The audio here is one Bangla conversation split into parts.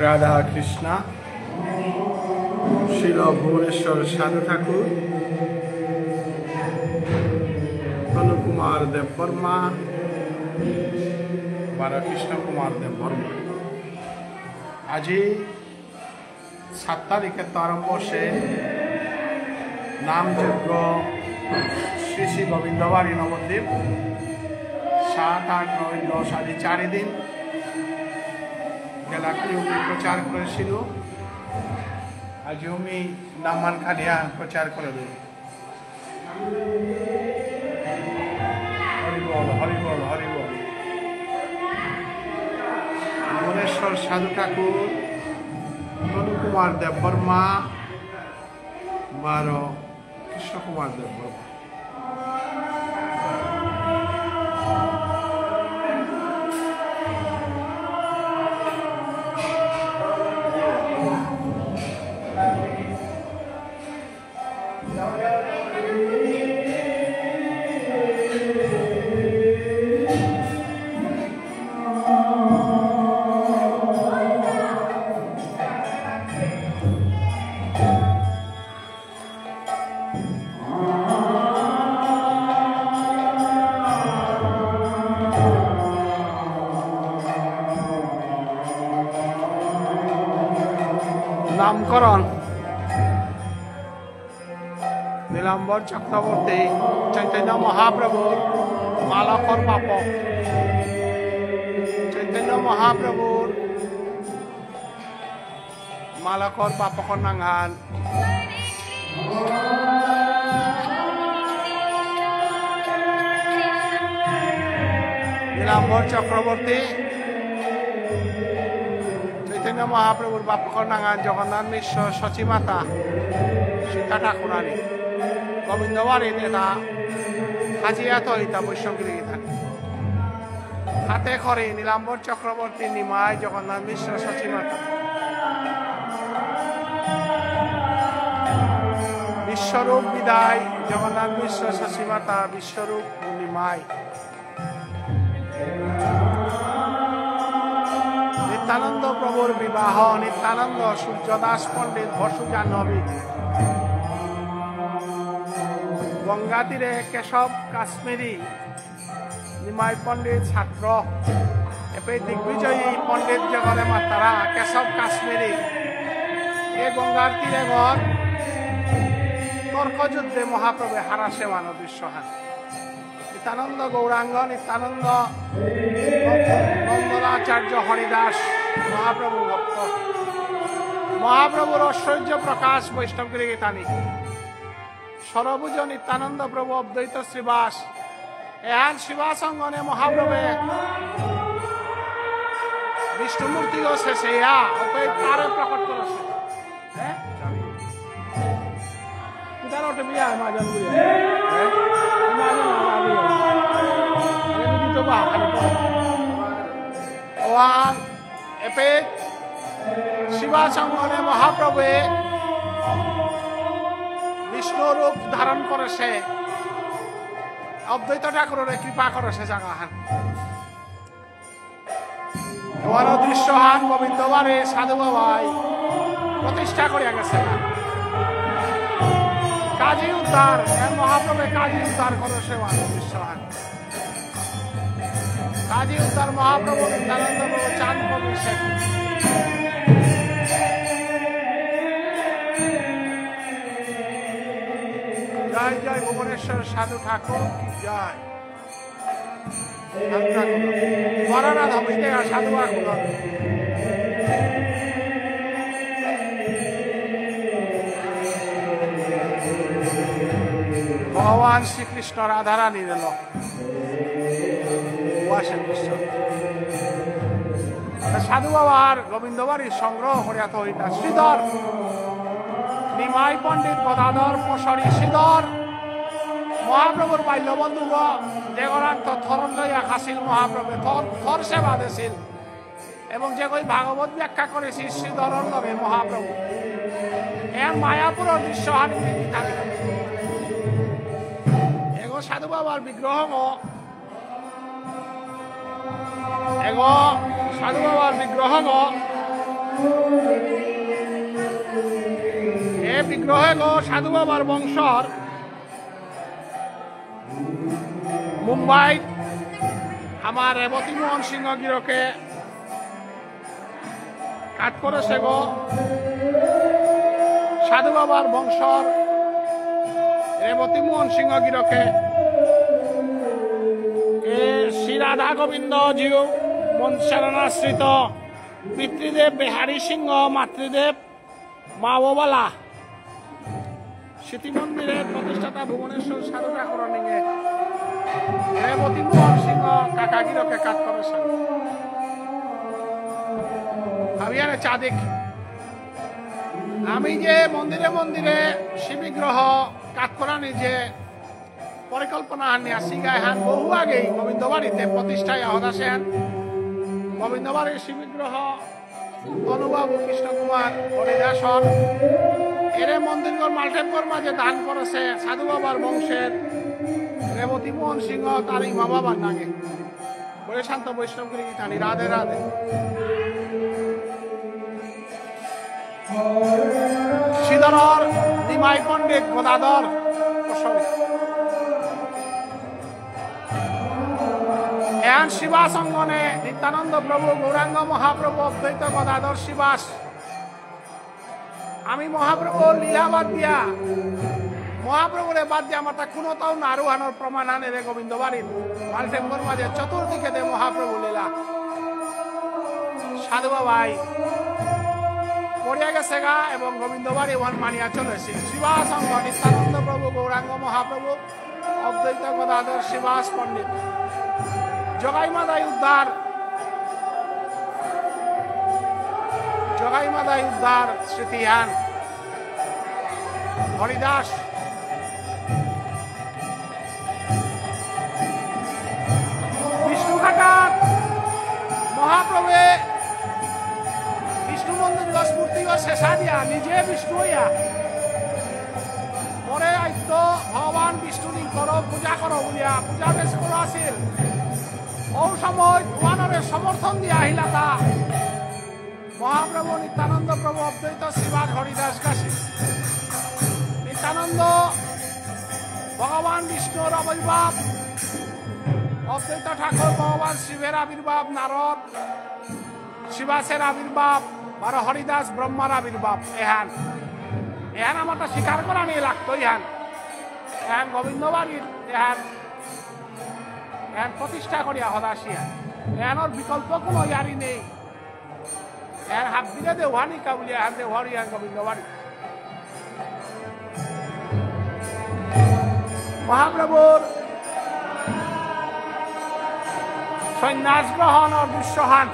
রাধা কৃষ্ণা শিল ভুবনেশ্বর সাধু ঠাকুর তনু কুমার দেব বর্মা বালকৃষ্ণ কুমার দেব বর্মা আজি 7 তারিখে তো আরম্ভ সে নামযজ্ঞ শ্রী শ্রী গোবিন্দবাড়ি নবদ্বীপ 7, 8, 9, 10 আদি 4 দিন এলাকায় প্রচার করেছিল। আজ আমি নামান খালিয়া প্রচার করে দেব। হরিবল হরিবল হরিবল। ভুবনেশ্বর সাধু ঠাকুর তনু কুমার দেব বর্মা কৃষ্ণ কুমার দেব বর্মা নামকরণ নীলাম্বর চক্রবর্তী চৈতন্য মহাপ্রভুর মালাকর বাপক চৈতন্য মহাপ্রভুর মালাকর বাপকর নাঙ্গাল নীলাম্বর চক্রবর্তী চৈতন্য মহাপ্রভুর বাপকর নাঙ্গাল জগন্নাথ মিশ্র সচিমাতা সীতা ঠাকুরানী গোবিন্দবাড়ি নেতা হাজিয়াত হইতা বৈষ্ণবগিরি গীতানি হাতে খড়ে নীলাম্বর চক্রবর্তী নিমায় জগন্নাথ মিশ্র সচিমাতা বিশ্বরূপ বিদায় জগন্নাথ মিশ্র সচিমাতা বিশ্বরূপ নিমায় নিত্যানন্দ প্রভুর বিবাহ নিত্যানন্দ সূর্যদাস পণ্ডিত বসু জাহ্নবী গঙ্গা তীরে কেশব কাশ্মীরি নিমাই পণ্ডিত ছাত্র এপে দিগ্বিজয়ী পণ্ডিত জগলে মাতারা কেশব কাশ্মীরি এ গঙ্গার তীরে ঘর তর্কযুদ্ধে মহাপ্রভু হারাসে মানব বিশ্বহান নিত্যানন্দ গৌরাঙ্গ নিত্যানন্দ নন্দনাচার্য হরিদাস মহাপ্রভু ভক্ত মহাপ্রভুর ঐশ্বর্য প্রকাশ বৈষ্ণবগিরি গীতানি সরভুজ নিত্যানন্দ প্রভু অদ্বৈত শ্রীবাস এহান শিবাস অঙ্গনে মহাপ্রভে বিষ্ণুমূর্তি ও শেষে তারে প্রকট করেছে বিয়া মাজন শিবাস অঙ্গনে মহাপ্রভে বিষ্ণুরূপ ধারণ করেছে অদ্বৈত ঠাকুরের কৃপা করেছে জাগাহান বড় দৃশ্যহান গোবিন্দবারে সাধু বাবাই প্রতিষ্ঠা করিয়া গেছে কাজী উদ্ধার মহাপ্রভু কাজী উদ্ধার করো সেবা দৃশ্যহান কাজী উদ্ধার মহাপ্রভু নিত্যানন্দ প্রভু চাঁদ প্রভু জয় জয় ভুবনেশ্বর সাধু ঠাকুর জয় বরানাথ হইতে সাধু ঠাকুর ভগবান শ্রীকৃষ্ণ রাধারানী এল সাধু বাবার গোবিন্দবাড়ির সংগ্রহ করিয়া তো হইতা শ্রীধর নিমাই পণ্ডিত গদাধর পশরী শ্রীধর মহাপ্রভুর বাল্যবন্ধু দেগরান্ত থরণ লইয়া খাসিল মহাপ্রভু থর সেবা দিছিল এবং যে কই ভাগবত ব্যাখ্যা করেছি শ্রীধরর লগে মহাপ্রভু এর মায়াপুরের দৃশ্যহানি এগো সাধু বাবার বিগ্রহ এগো সাধু বাবার বিগ্রহ এ বিগ্রহে গো সাধু বাবার বংশর মুম্বাই আমার রেবতী মোহন সিংহ গিরকে কাট করেছে গো সাধু বাবার বংশর রেবতী মোহন সিংহ গিরকে শ্রী রাধা গোবিন্দ জিউ মনশরণাশ্রিত পিতৃদেব বিহারী সিংহ মাতৃদেব মাওবালা স্মৃতি মন্দিরের প্রতিষ্ঠাতা ভুবনেশ্বর সাধু ঠাকুর নিয়ে রেবতী মোহন সিংহ কাকাগিরকে কাট করেছেন আবিয়ারে চাঁদিক আমি যে মন্দিরে মন্দিরে শিবিগ্রহ কাট করা নিজে পরিকল্পনা নিয়ে আসি গায়ে হান বহু আগেই গোবিন্দবাড়িতে প্রতিষ্ঠায় হদাসেন গোবিন্দবাড়ির শিবিগ্রহ অনুবাবু কৃষ্ণ কুমার হরিদাসন এর মন্দিরগর মাল্টেমগর মাঝে দান করেছে সাধু বাবার বংশের রেবতী মোহন সিংহ তার মা বাবার নাগে বলে শান্ত বৈষ্ণবগিরি গীতানি রাধে রাধে শ্রীধর নিমাই পণ্ডিত গদাধর এন শিবাস অঙ্গনে নিত্যানন্দ প্রভু গৌরাঙ্গ মহাপ্রভু অদ্বৈত গদাধর শিবাস আমি মহাপ্রভু লীলা বাদ দিয়া মহাপ্রভুরে বাদ দিয়া আমার তা কোনো তাও নারুহানোর প্রমাণ আনে রে গোবিন্দ বাড়ির মালটেম্বর মাঝে চতুর্দিকে দে মহাপ্রভু লীলা সাধু বাবাই পড়িয়া গেছে গা এবং গোবিন্দ বাড়ি ওয়ান মানিয়া চলেছে শিবাস অঙ্গ নিত্যানন্দ প্রভু গৌরাঙ্গ মহাপ্রভু অদ্বৈত গদাধর শিবাস পণ্ডিত জগাই মাদাই উদ্ধার স্মৃতিহান হরিদাস বিষ্ণুঘাটার মহাপ্রভু বিষ্ণু মন্দির স্মূর্তি শেষা দিয়া নিজে বিষ্ণু হইয়া পরে আইত ভগবান বিষ্ণু করো পূজা করো বলিয়া পূজা বেশ করো আছিল ও সময় ভগবানের সমর্থন দিয়া আহিলা তা মহাপ্রভু নিত্যানন্দ প্রভু অদ্বৈত শিবাস হরিদাস কাশী নিত্যানন্দ ভগবান বিষ্ণুর আবির্ভাব অদ্বৈত ঠাকুর ভগবান শিবের আবির্ভাব নারদ শিবাসের আবির্ভাব আর হরিদাস ব্রহ্মার আবির্ভাব এহান আমারটা স্বীকার করা নিয়ে লাগতো এহান গোবিন্দ বাড়ির এহান প্রতিষ্ঠা করিয়া হদাসিয়া এহানোর বিকল্প কোনো ইয়ারি নেই এর হাত দিলে দেওয়ানি কাবুলিয়া এহান দেওয়ারি গোবিন্দ বাড়ি মহাপ্রভুর সন্ন্যাস গ্রহণ ও দৃশ্যহান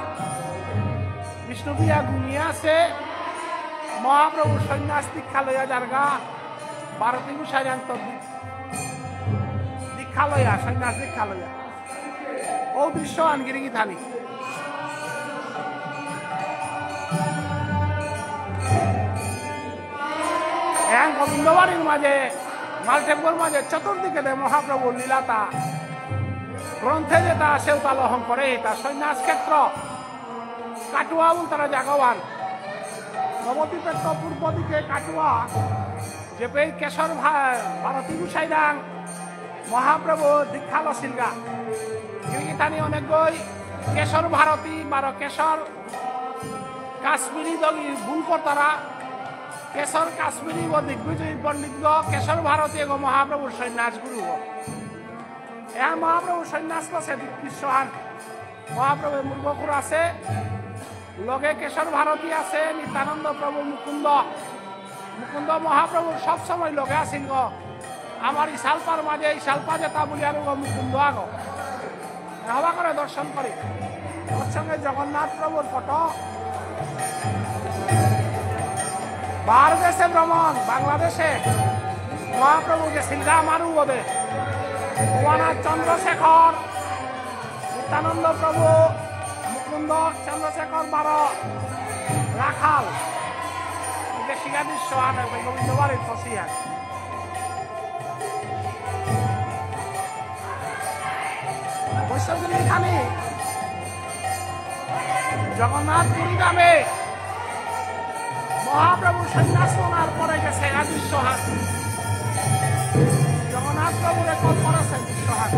বিষ্ণুপ্রিয়া গুনিয়া আছে মহাপ্রভু সন্ন্যাস দীক্ষা লইয়া জারগা ভারতী গোসাইরান্ত দীক্ষা লইয়া সন্ন্যাস দীক্ষা লইয়া ও দৃশ্য আনগিরিগি থানি এখন গোবিন্দবাড়ির মাঝে মালটেম্বর মাঝে চতুর্দিকে দে মহাপ্রভুর লীলাতা গ্রন্থে যেটা সেও তা লহন করে তা সন্ন্যাস ক্ষেত্র কাটুয়া বল তারা জাগবান নবদ্বীপের তো পূর্ব দিকে কাটুয়া যে পেয়ে কেশর ভারতী গুসাইরাং মহাপ্রভু দীক্ষা লসিলগা গিরিগিতানি অনেক গই কেশর ভারতী বারো কেশর কাশ্মীরি দলি ভুল করতারা কেশর কাশ্মীরি ও দিগ্বিজয়ী পণ্ডিত কেশর ভারতী গো মহাপ্রভুর সন্ন্যাস গুরু এ মহাপ্রভুর সন্ন্যাস আছে দীক্ষিতহান মহাপ্রভু মূর্খকুর আছে লগে কেশর ভারতী আছে নিত্যানন্দ প্রভু মুকুন্দ মুকুন্দ মহাপ্রভুর সবসময় লগে আসিল গো আমার ইশালপার মাঝে ইশালপা যেতা বলি আর মুকুন্দ আগ হবা করে দর্শন করি ওর সঙ্গে জগন্নাথ প্রভুর ফটো বাহার দেশে ভ্রমণ বাংলাদেশে মহাপ্রভু গেছিল আমারও বোধে ভুবনাথ চন্দ্রশেখর নিত্যানন্দ প্রভু মুকুন্দ চন্দ্রশেখর বারো রাখাল শিখা দৃশ্য আনে গোবিন্দ বাড়ির ফসিয়া বৈষ্ণবগিরি এখানে জগন্নাথ পুরী গ্রামে মহাপ্রভু সন্ন্যাস নেওয়ার পরে গেছে দৃশ্যহাট জগন্নাথ প্রভুর কল করেছেন দৃশ্যহাট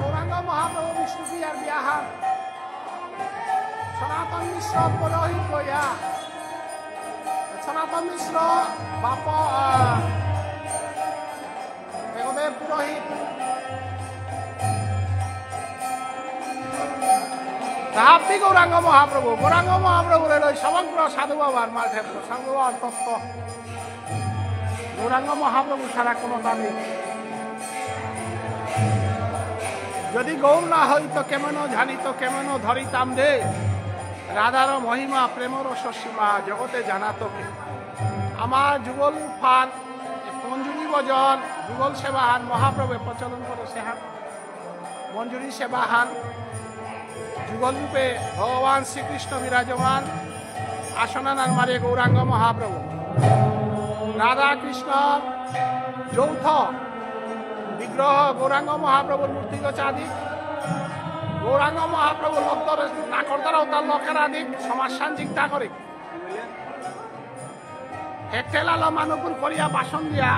গৌরাঙ্গ মহাপ্রভু বিষ্ণু আর বিয়াহার সনাতন মিশ্র পুরোহিত কইয়া সনাতন মিশ্র বাপ দেবদেব পুরোহিত তাহাতি গৌরাঙ্গ মহাপ্রভুর এলো সমগ্র সাধু বাবার মাঠে সাধু বাবার তত্ত্ব গৌরাঙ্গ মহাপ্রভু ছাড়া কোনো দাবি যদি গৌর না হইত কেমন জানিত কেমন ধরিতাম দে রাধার মহিমা প্রেমর সীমা জগতে জানাতো কে আমার যুগল ফান মঞ্জুরি ভজন যুগল সেবাহান মহাপ্রভু প্রচলন করে সেহান মঞ্জুরি সেবাহান যুগল রূপে ভগবান শ্রীকৃষ্ণ বিরাজমান আসনানার মারে গৌরাঙ্গ মহাপ্রভু রাধা কৃষ্ণ যৌথ বিগ্রহ গৌরাঙ্গ মহাপ্রভুর মূর্তি চাঁদিক গৌরাঙ্গ মহাপ্রভু নাকর দ্বারাও তার লোকেরাধিক সমাজ চিন্তা করে একটেলাল মানুপুর করিয়া বাসন দিয়া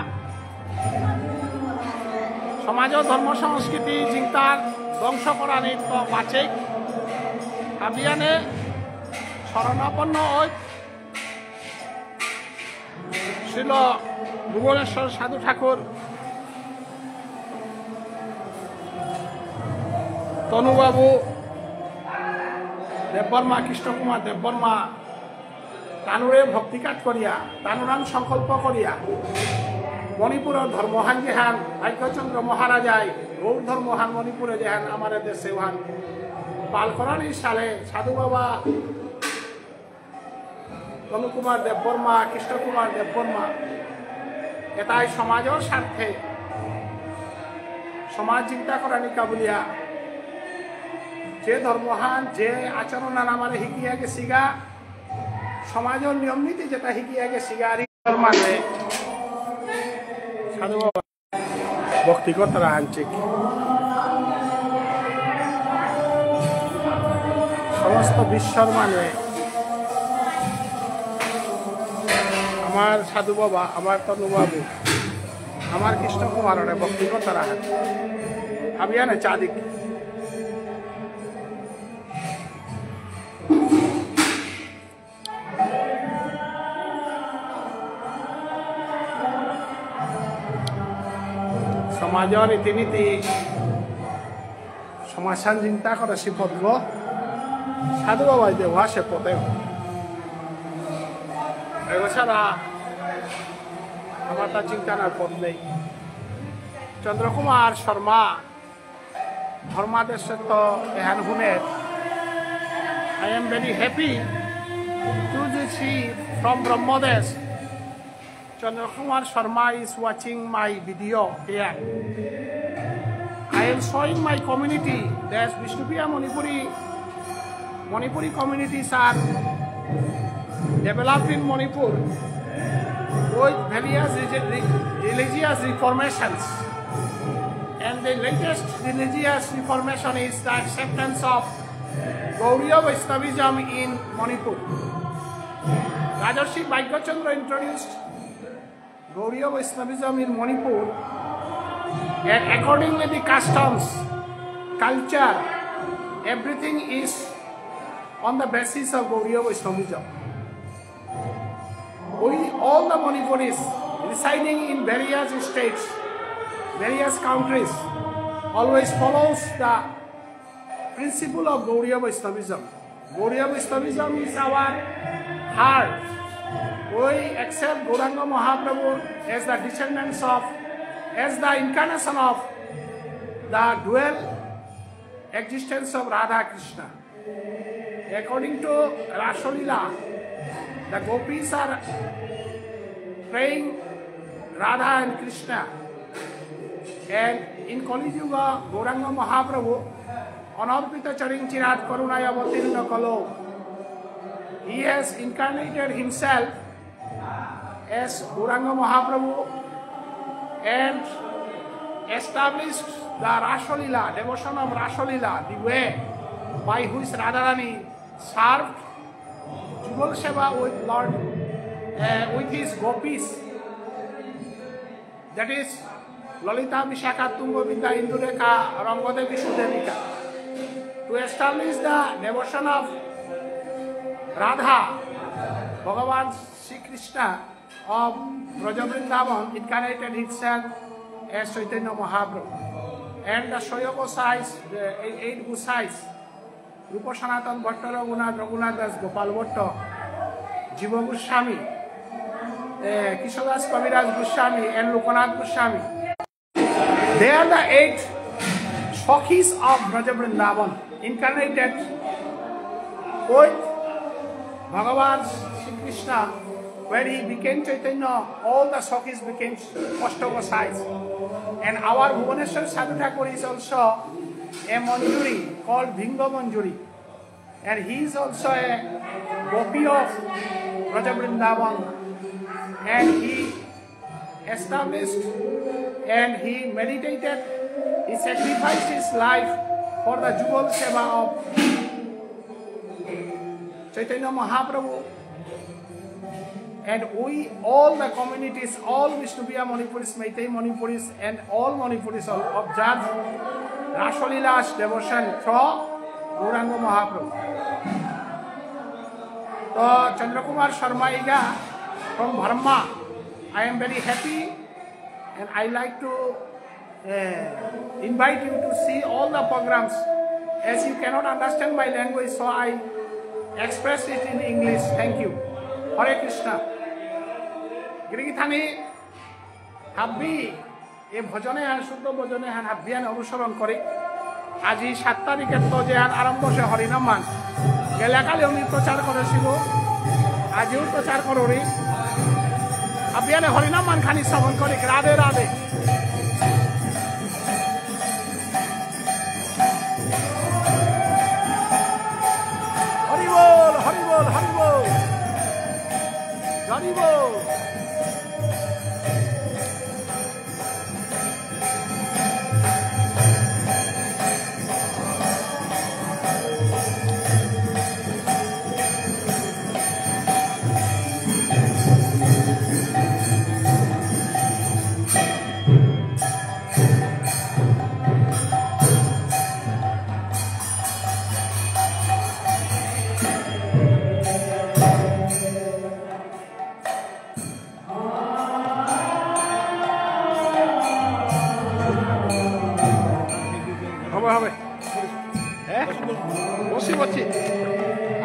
সমাজ ধর্ম সংস্কৃতি চিন্তার ধ্বংস করা নিত্য বাচিক আবিয়ানে শরণাপন্ন ওই ছিল ভুবনেশ্বর সাধু ঠাকুর তনুবাবু দেববর্মা কৃষ্ণকুমার দেববর্মা তানুরে ভক্তিকাট করিয়া তানুরাং সংকল্প করিয়া মণিপুরের ধর্মহান যেহান ভাগ্যচন্দ্র মহারাজায় গৌর ধর্মহান মণিপুরে যেহান আমার দেশে হান পালকরানি সালে সাধু বাবা তনুকুমার দেববর্মা কৃষ্ণকুমার দেববর্মা এটাই সমাজের স্বার্থে সমাজ চিন্তা করা নিকা বলিয়া যে ধর্মহান যে আচরণ আমার শিকিয়া গেছিগা সমাজের নিয়ম নীতি যেটা শিকিয়া গেছিগা মানে সাধু বাবা ভক্তিগত আঞ্চিক সমস্ত বিশ্বর মানে আমার সাধু বাবা আমার তনুবাবু আমার কৃষ্ণ কুমারের ভক্তিগত রাহান আমি আনে চাঁদিক সমাজের রীতিনীতি সমাধান চিন্তা করে শিপদ্র সাধু বাবাই দেওয়া সে পথে এছাড়া আমার তার চিন্তানার পথ নেই চন্দ্রকুমার শর্মা ধর্মাদেশ তো এহান হুনের I am very happy to see from Brahmadesh Chandrakumar Sharma is watching my video here. I am showing my community that Vishnupriya Manipuri communities are developed in Manipur with various religious reformations. And the latest religious reformation is the acceptance of Gauriya Vaishnavism in Manipur. Rajarshi Bhagyachandra introduced Gauriya Vaishnavism in Manipur, and accordingly the customs, culture, everything is on the basis of Gauriya Vaishnavism. All the Manipuris residing in various states, various countries, always follows the principle of Gauriya Vaishnavism. Gauriya Vaishnavism is our heart. We accept Gauranga Mahaprabhu as the descendants of, as the incarnation of the dual existence of Radha Krishna. According to Rasalila, the gopis are praying Radha and Krishna. And in Kali Yuga, Gauranga Mahaprabhu, Anarpita Charing Chirat Karunaya Vatirna Kalo, he has incarnated himself as Gauranga Mahaprabhu and established the Rasalila, devotion of Rasalila, the way by which Radharani served Jugal Seva with Lord, with his gopis. That is Lalita Vishaka Tunga Vidya Indureka Rangadevi Sudevika. To establish the devotion of Radha, Bhagavan Sri Krishna of Braja Vrindavan incarnated himself as Chaitanya Mahaprabhu. And the Shoya Gosais, the 8 Gosais, Rupa Sanatan Bhatta Raghunath, Raghunath Das, Gopal Bhatta, Jiva Goswami, Kishadas Kaviraj Goswami, and Lokanath Goswami. They are the 8 Sakhis of Braja Vrindavan, incarnated with Bhagavan Sri Krishna. When he became Chaitanya, all the Sakhis became Ashtagosais. And our Bhubaneswar Sadhu Thakur is also a Manjuri called Bhinga Manjuri. And he is also a gopi of Braja Vrindavan. And he established and he meditated, he sacrificed his life for the Jugal Seva of Chaitanya Mahaprabhu. And we, all the communities, all Vishnupriya Manipuris, Meitei Manipuris, and all Manipuris observe Rasalila's devotion through Gauranga Mahaprabhu. So, Chandrakumar Sharma Iga from Burma, I am very happy, and I like to invite you to see all the programs. As you cannot understand my language, so I express it in English. Thank you. Hare Krishna. Girigithani Habbi, a Bhajane and Shuddha Bhajane and Habbian Urusharan Kori, Aji 7 তারিখে তো যে আরম্ভ সে হরিনামান গেলাকালে উনি প্রচার করেছিল, আজিও প্রচার করি আবিয়ানে হরিনামান খানি শ্রবণ করি। রাধে রাধে। হরি বল হরি বল হরি বল হরি বল।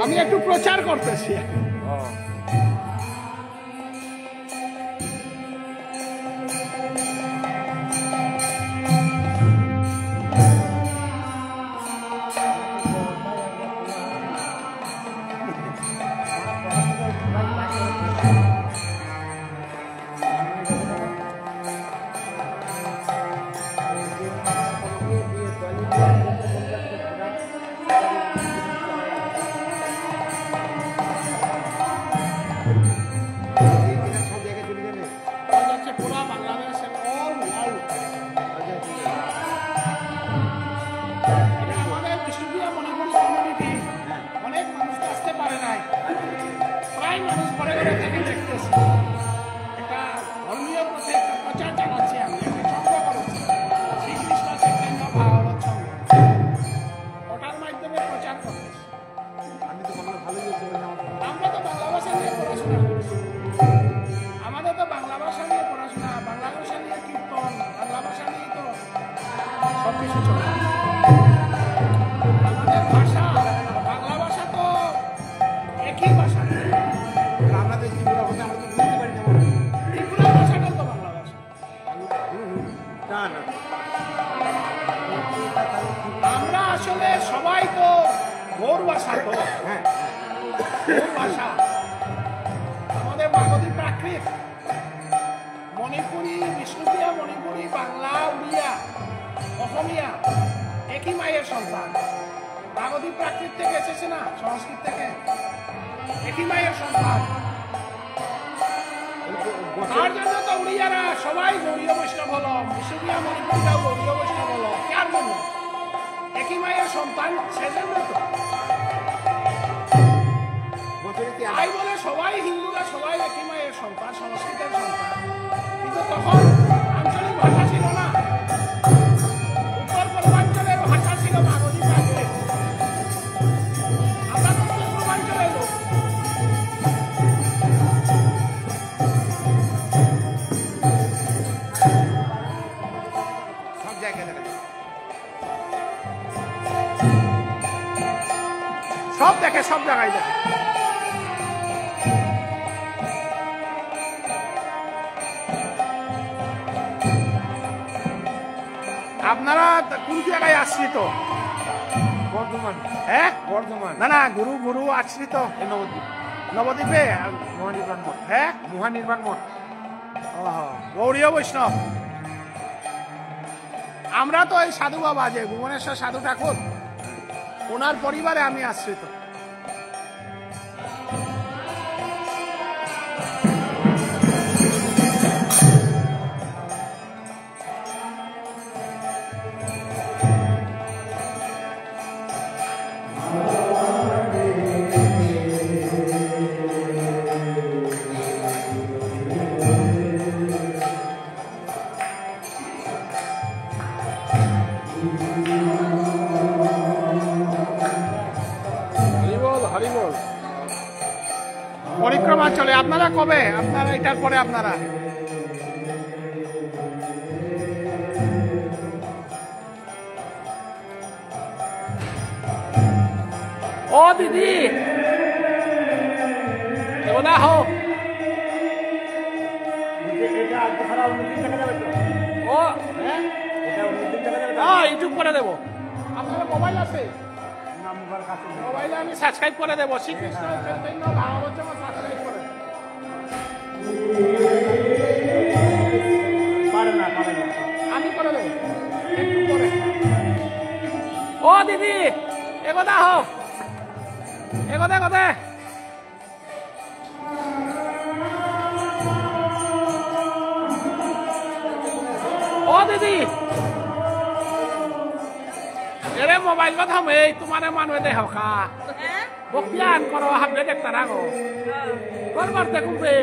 আমি একটু প্রচার করতেছি। মানুষ ঘরে ঘরে থেকে দেখতেছি একটা ধর্মীয় প্রচার চালাচ্ছে, আমি একটা সংঘ করেছি শ্রীকৃষ্ণ চৈতন্য ভাগবত সংঘ, ওটার মাধ্যমে প্রচার করতেছি। আমি তো বাংলা ভালোই বলতে পারি না। আমরা তো বাংলা ভাষা নিয়ে পড়াশোনা করছি, আমাদের তো বাংলা ভাষা নিয়ে পড়াশোনা, বাংলা ভাষা নিয়ে কীর্তন, বাংলা ভাষা নিয়ে তো সবকিছু চলে। আমাদের ভাষা বাংলা ভাষা তো একই ভাষা, আমাদের ত্রিপুরা ভাষা আমরা তো বুঝতে পারি না। ত্রিপুরা ভাষাটা তো বাংলা ভাষা। না না, আমরা আসলে সবাই তো ঘোর ভাষা, তো হ্যাঁ ঘোর ভাষা আমাদের মাগধী প্রাকৃত, মণিপুরি, বিষ্ণুপ্রিয়া মণিপুরি, বাংলা, উড়িয়া, অসমীয়া একই মায়ের সন্তান। মাগধী প্রাকৃত থেকে এসেছে না, সংস্কৃত থেকে, একই মায়ের সন্তান। তার জন্য তো উড়িয়ারা সবাই গৌরীয় বৈষ্ণব হলো, বিষ্ণুপ্রিয়া মণিপুরিরাও গৌরীয় বৈষ্ণব হলো। কার জন্য? একই মায়ের সন্তান, সেজন্য তো। বছরে কি তাই বলে সবাই হিন্দুরা সবাই একই মায়ের সন্তান, সংস্কৃতের সন্তান। কিন্তু তখন আঞ্চলিক ভাষা ছিল না, উত্তর পূর্বাঞ্চলের ভাষা ছিল মাগধী প্রাকৃত। আমরা তো উত্তর পূর্বাঞ্চলের লোক। সব জায়গায় দেখা যায়। সব দেখে, সব জায়গায় দেখে। আপনারা কোন জায়গায় আশ্রিত? বর্ধমান, হ্যাঁ, বর্ধমান, না না, গুরু গুরু আশ্রিত এই নবদ্বীপ, নবদ্বীপে। মহানির্বাণ মঠ, হ্যাঁ, মহানির্বাণ মঠ। গৌরীয় বৈষ্ণব। আমরা তো এই সাধু বাবা, যে ভুবনেশ্বর সাধু ঠাকুর, ওনার পরিবারে আমি আশ্রিত। পরিক্রমা চলে। আপনারা কবে? আপনারা এটার পরে আপনারা ও দিদি না হোক এটা আজকে ছাড়া অন্যদিন দেখা যাবে তো? ও, হ্যাঁ, এটা অন্যদিন দেখা যাবে তো? ইউটিউব করে দেবো। আপনার মোবাইল আছে? না, মোবাইল কাছে নেই। মোবাইলে আমি সাবস্ক্রাইব করে দেবো। শ্রীকৃষ্ণ চৈতন্য ভাগবত সাবস্ক্রাইব করে। পারে না, পারে না। আমি করে দেবো একটু পরে। ও দিদি একদা হোক, একদা একদা। ও দিদি এরে মোবাইল কথা এই তোমার মানুষ দেহ কা বক্তিয়ান করো হাবলে দেখতে রাখো তোর করতে কুবে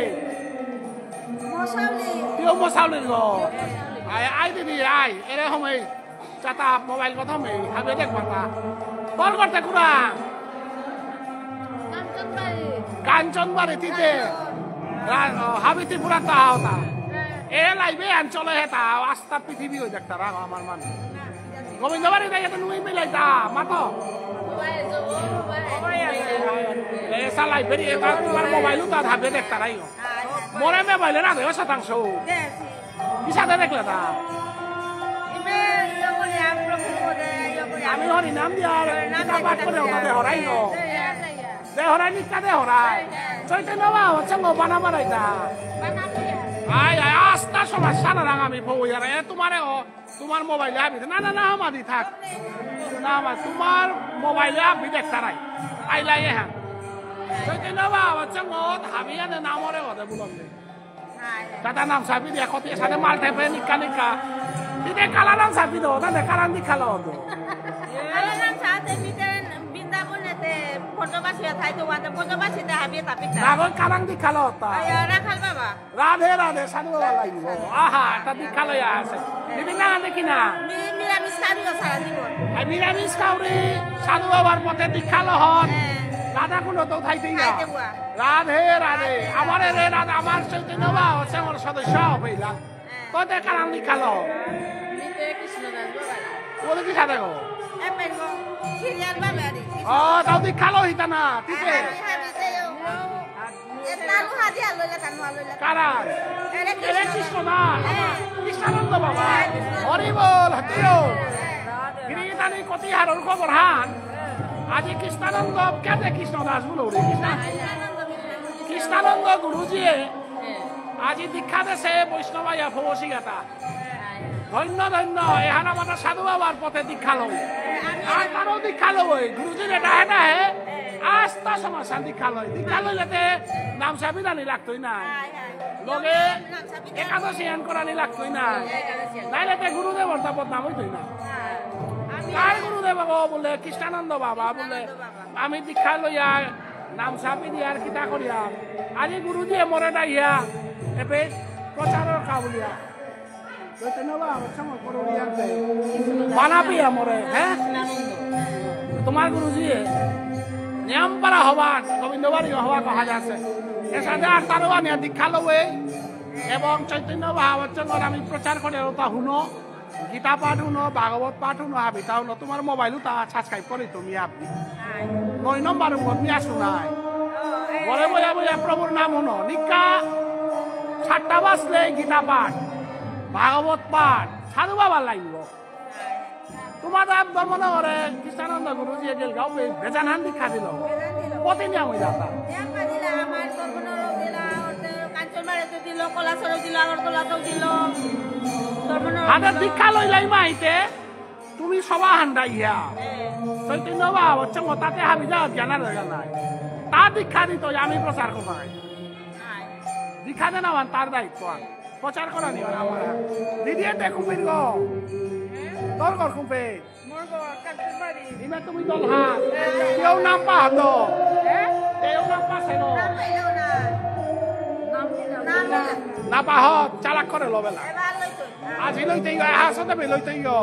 তুইও মশাউলি গো আয় আয় দিদি আয় এরে সময় চাতা মোবাইল কথা মেয়ে হাবে দেখবা তা তোর করতে কুরা কাঞ্চনবাড়ি তিতে হাবি ত্রিপুরা তা হতা এ লাইবে অঞ্চলে হেতা আস্তা পৃথিবী হয়ে দেখতে রাখো আমার মানুষ গোবিন্দবাড়ি দেখে তো নুই মিলাই তা মাতো এসা লাইব্রেরি এবার তোমার মোবাইলও তা হাবে দেখতে রাই মরে মোবাইলে না দেব শতাংশ কিসাতে দেখলে তা আমি হরি নাম দিয়ার পাঠ করে ওখানে হরাই নো দে হরাই নিকা দে হরাই চৈতন্য বা হচ্ছে গো বানা বানাই তা আয় আয় আস্তা সমস্যা না আমি বউ আর তোমারে তোমার মোবাইলে আমি না না না আমাদি থাক না আমার তোমার মোবাইলে আমি দেখতে রাই আইলাই হ্যাঁ চৈতন্য বা হচ্ছে গো আমি এনে নামরে ওদের বুলন্দে দাদা নাম সাবি দিয়ে কত সাথে মাল টেপে নিকা নিকা দিদে কালা নাম সাবি দো দাদা কালান দি খালো দো Alam sa atin, bitaw, bindabon natin, porto kasi Manusia thai tu wanda bojo ba sita habis tapi tak. রাগর কারাং দীক্ষালো তা Ayo rakal baba. Radhe Radhe সাধু বাবা লাগিব আহা তা দীক্ষালো আছে বিভিন্ন দেখি না Mira miskari o salah জীবন। আর নিরামিষ কাউরি সাধু বাবার পথে দীক্ষালো হন রাধা কোনো তো থাইতেই না খাইতে বুয়া। রাধে রাধে আমার রে রাধা আমার চৈতন্য বাবা হচ্ছে আমার সদস্য হইলাম তোতে কারাং দীক্ষালো Mite Krishna das baba. বলে কি সাথে গো Epen go. Sirian baba ari. ও তাও দীক্ষালো হইতা না তিতে Habis yo. Lalu hadiah lo lah tanu lo lah. কারাং Ada এরে Krishna. কৃষ্ণ না কৃষ্ণানন্দ বাবা হরি বল হতিও গিরিতানি কতি হারর খবর হান আজি কৃষ্ণানন্দ কেতে কৃষ্ণ দাস বলো রে কৃষ্ণানন্দ গুরুজি আজি দীক্ষা দেশে বৈষ্ণবাইয়া ফবসি গাতা ধন্য ধন্য এহান আমাদের সাধু বাবার পথে দীক্ষা লই আর তারও দীক্ষা লই গুরুজির এটা এটা হে আস্থা সমাসান দীক্ষা লইলেতে নাম সাবিদানি লাগতোই না লগে একাদশী আন করানি লাগতোই না নাইলেতে গুরুদেবর তা বদনাম হইতোই না কার গুরুদেব বাবা বলে কৃষ্ণানন্দ বাবা বলে আমি দীক্ষা লইয়া নাম সাপি দিয়ার কিতা করিয়া আজি গুরুজি মরে ডাইয়া এবে প্রচারের কাবুলিয়া চৈতন্য বাবা সঙ্গ করুলিয়া বানাপিয়া মরে হ্যাঁ তোমার গুরুজি নিয়ম পারা হবান গোবিন্দ বাড়ি হওয়া কহা যাচ্ছে এর সাথে আর তারও আমি দীক্ষা লবে এবং চৈতন্য ভাগবত আমি প্রচার করে তা শুনো গীতা পাঠ শুনো ভাগবত পাঠ শুনো হাবিতা শুনো তোমার মোবাইলও তা সাবস্ক্রাইব করি তুমি আপনি 9 নম্বর মিয়া শোনায় বলে বইয়া বইয়া প্রভুর নাম শুনো নিকা 7টা বাজলে গীতা পাঠ ভাগবত পাঠ সাধু বাবার লাগবে তোমার ধর্মনগরে কৃষ্ণানন্দ গুরুজি গেল গাও বেজানহান দীক্ষা দিল কতদিন আমি যাতা Siapa dila amar Tormonoro dila orte Kancon Mare tu dilo Kolasoro dilo Agartala tu dilo Tormonoro হাতে দীক্ষা লইলাই মাইতে তুমি সবা হান্ডা ইয়া চৈতন্য বাবা হচ্ছে তাতে হাবি যা জানার দরকার নাই তা দীক্ষা দিত আমি প্রচার করবাই দীক্ষা দেন আমার তার দায়িত্ব প্রচার করা নিও আমার দিদি এতে কুম্পির গো তোর কর কুম্পে Morgo Kancon Mare ইমে তুমি দল হাত কেউ নাম পাহ তো কেউ নাম পাশে no Nama ilo na Nama না পাহ চালাক করে লবেলা Eba lo itu আজি লইতে গো হাসতে বে লইতে গো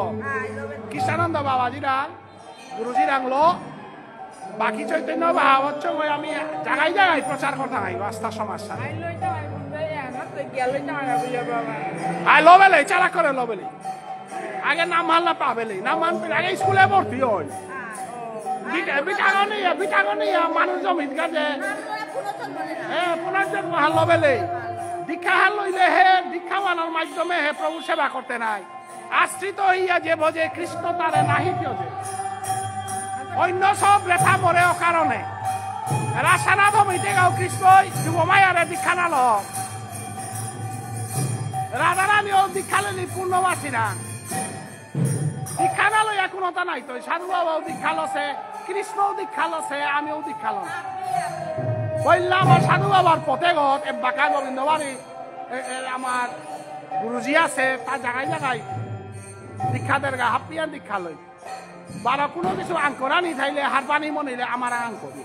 Ilo ben কৃষ্ণানন্দ বাবাজিরা গুরুজি রাংলো বাকি চৈতন্য ভাগবত আমি জায়গায় জায়গায় প্রচার করতে হয় আস্থা সমস্যা Ilo itu Anak tu dia lo itu Anak punya baba আই লবেলে চালা করে লবেলে আগে নাম হাল্লা পাবেলে নাম মান আগে স্কুলে ভর্তি হয় বিটাগনি মানুষ জমিত গাছে পুনর্জন্ম হাল লবেলে দীক্ষা হাল লইলে হে দীক্ষা মানার মাধ্যমে হে প্রভু সেবা করতে নাই আশ্রিত হইয়া যে ভজে কৃষ্ণ তারে নাহি যে অন্য সব রেখা মরে অকারণে রাসানাথ হইতে গাও কৃষ্ণ যুবমায়ারে দীক্ষা নাল রাধারানীও দীক্ষা লেনি পূর্ণবাসীরা দীক্ষা না লইয়া কোনোটা নাই তো সাধু বাবাও দীক্ষা লছে কৃষ্ণও দীক্ষা লছে আমিও দীক্ষা লম বললাম আমার সাধু বাবার পথে গত বাঁকা গোবিন্দ বাড়ি আমার গুরুজি আছে তার জায়গায় জায়গায় দীক্ষাদের গা হাপিয়ান দীক্ষা লই বারা কোনো কিছু আং করা নি চাইলে হার পানি মনিলে আমার আং করি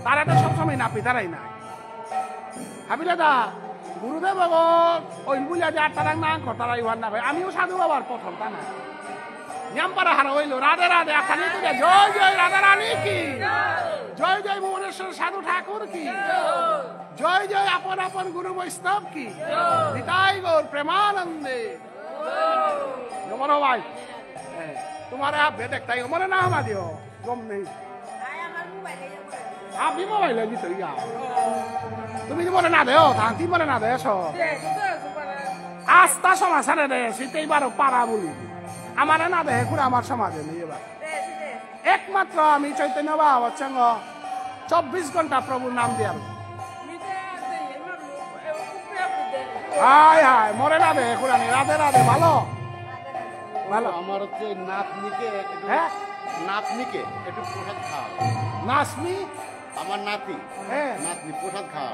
তারা তো সবসময় নাপি তারাই নাই ভাবিলে দা গুরুদেব ওই বুঝা যে তারা না আং কর তারাই না আমিও সাধু বাবার প্রথম তা না নিয়মপাড়া হারা হইল রাধে রাধে আখানি তুলে জয় জয় রাধা রানী কি জয় জয় ভুবনেশ্বর সাধু ঠাকুর কি জয় জয় আপন আপন গুরু বৈষ্ণব কি নিতাই গৌর প্রেমানন্দে নমন ভাই তোমারে আপনি দেখতাই মনে না আমা দিও গম নেই আপনি মোবাইলে দিত ইয়া তুমি মনে না দেও থাকি মনে না দেছ আস্থা সমাচারে দে সেটাই বারো পারা বলি আমার না দেহে খুঁড়ে আমার সমাজে নেই এবার একমাত্র আমি চৈতন্য বাবার সঙ্গে 24 ঘন্টা প্রভুর নাম দিয়ার হায় হায় মরে না দেহে খুঁড়ে নি রাধে রাধে ভালো ভালো আমার হচ্ছে নাতনিকে হ্যাঁ নাতনিকে একটু প্রসাদ খাওয়া নাসমি আমার নাতি হ্যাঁ নাতনি প্রসাদ খাওয়া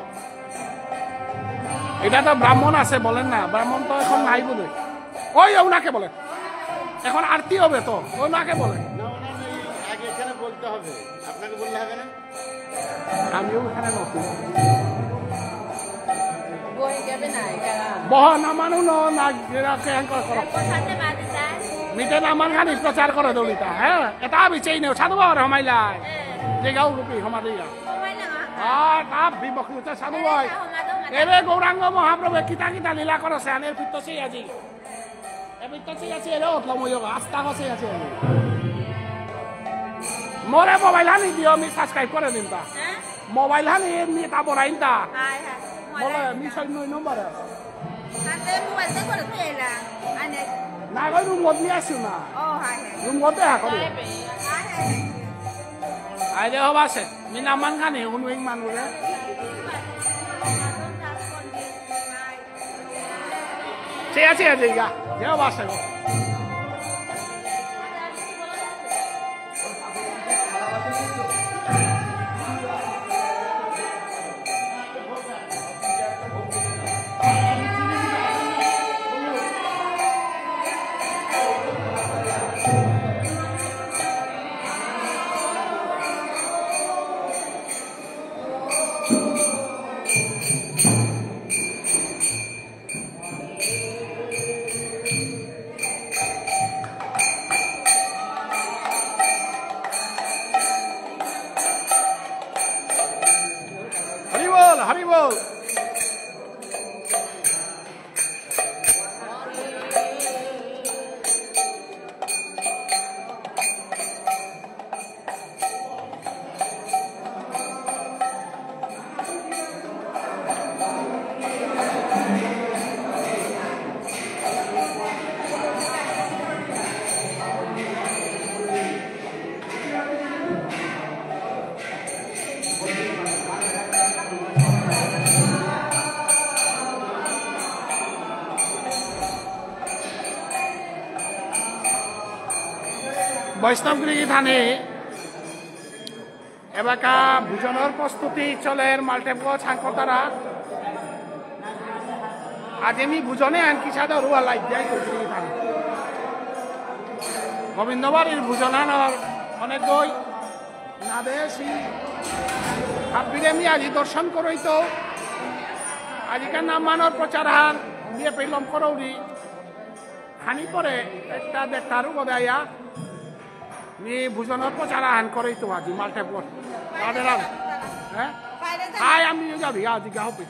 এটা তো ব্রাহ্মণ আছে বলেন না ব্রাহ্মণ তো এখন নাই বলে ওই ওনাকে বলেন এখন আরতি হবে তো ওনাকে বলেন না ওনার আগে এখানে বলতে হবে আপনাকে বললে হবে না আমিও এখানে নতুন বই যাবে না এটা বহ নামানো না করো কোথাতে বাদে যায় মিটে নামান খানি প্রচার করে দৌড়িতা হ্যাঁ এটা বিচেই নেও সাধু বাবার হমাইলাই যে গাও রূপী হমাদিয়া সময় না আর কাপ বিবকৃতা সাধু হয় এবে গৌরাঙ্গ মহাপ্রভু কিতা কিতা লীলা করছে আনের পিত্তসেই আজি এ পিত্তসেই আছে এলে অতলময় আস্থা হসে আছে মোরে মোবাইল হানি দিও আমি সাবস্ক্রাইব করে দিন তা হ্যাঁ মোবাইল হানি এমনি তা বড়াইন তা হাই হাই বলে মি 6 নম্বর হাতে মোবাইল তে করে থইলা আনে না কই রুম মত নিয়ে আসু না ও হাই হাই রুম মত দেখা করে হাই হাই আই দে হবাসে মি নামান খানি উনউইং মানুরে সে আছে আছে গা যে হবাসে গো হরি বল বৈষ্ণবগিরি থানে এবাকা ভোজনের প্রস্তুতি চলে মাল্টেপ ছাঙ্কতারা আজ আমি ভোজনে আনকি সাদা রুয়া লাইট যাই করছি থানে গোবিন্দবাড়ির ভোজনানোর অনেক গই না দেশি ভাববিরে আমি আজি দর্শন করই তো আজিকার নাম মানর প্রচার হার দিয়ে পেলাম করৌরি খানি পরে একটা দেখারও গদাইয়া নি ভোজনের প্রচার আহান করেই তো আজি মাল্টেপ হ্যাঁ হাই আমি যাবি আজি গা হবে